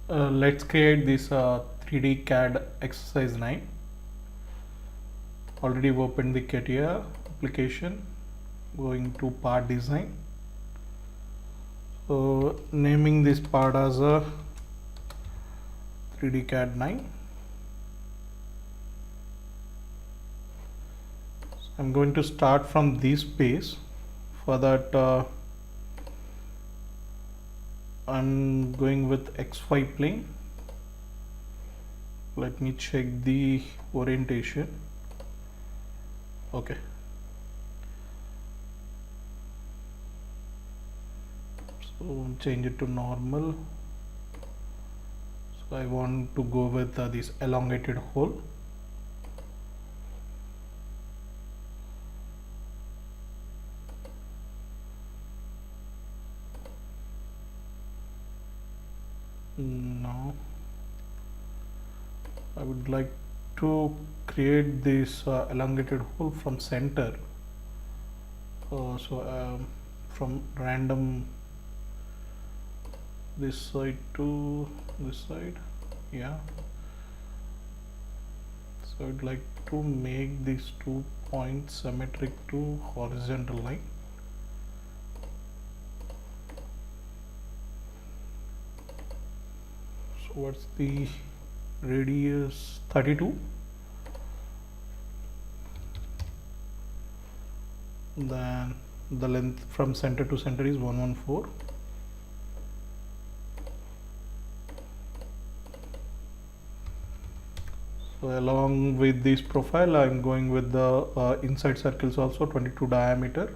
Let's create this 3D CAD exercise 9. Already opened the Catia application, going to part design. So naming this part as a 3D CAD 9. So I'm going to start from this base. For that I'm going with XY plane. Let me check the orientation. Okay. So change it to normal. So I want to go with this elongated hole. Now I would like to create this elongated hole from center. From random this side to this side, yeah. So I'd like to make these 2 points symmetric to horizontal line. So what's the radius? 32. Then the length from center to center is 114. So along with this profile, I'm going with the inside circles also, 22 diameter.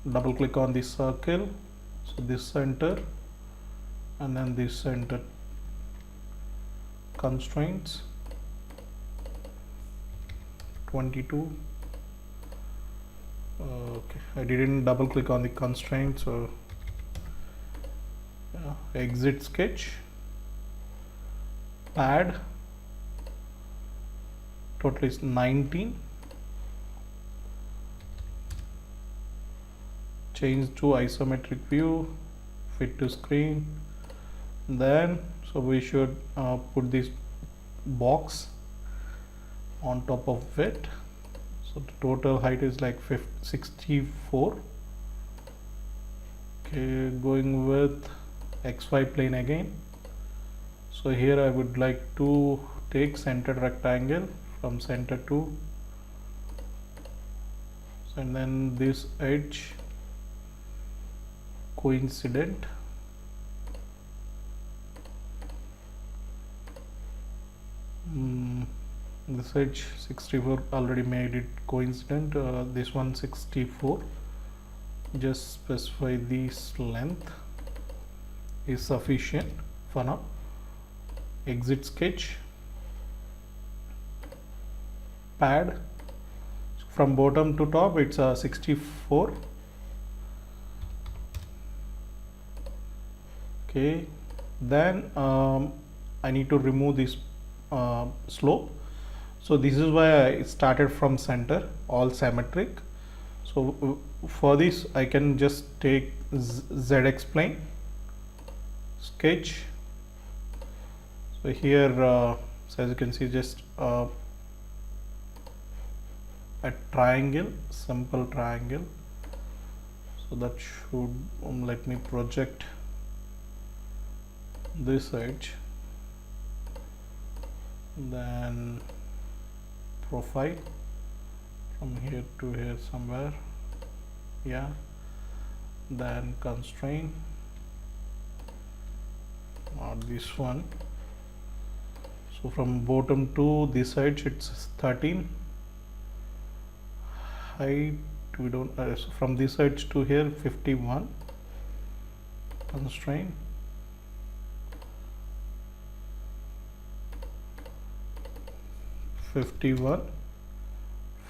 Double click on this circle, so this center and then this center. Constraints 22. Okay, I didn't double click on the constraint, so exit sketch, pad, total is 19, change to isometric view, fit to screen. Then so we should put this box on top of it. So the total height is like 64. Okay, going with XY plane again. So here I would like to take centered rectangle from center to, and then this edge coincident. This edge 64 already made it coincident. This one 64. Just specify this length is sufficient for now. Exit sketch, pad, from bottom to top it's 64. Okay, then I need to remove this slope. So this is why I started from center, all symmetric. So for this I can just take ZX plane, sketch. So here so as you can see, just a triangle, simple triangle. So that should let me project this edge, then profile from here to here somewhere, yeah. Then constraint, not this one. So from bottom to this edge it's 13. Height we don't so from this edge to here 51. Constraint,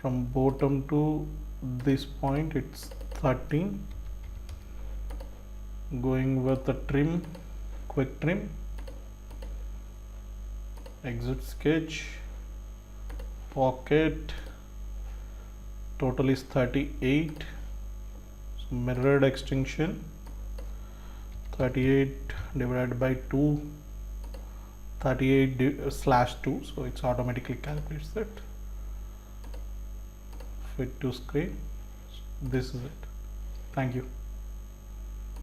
from bottom to this point it's 13. Going with the trim, quick trim, exit sketch, pocket, total is 38. So mirrored extension 38 divided by 2, 38/2, so it's automatically calculates that. Fit to screen. This is it. Thank you.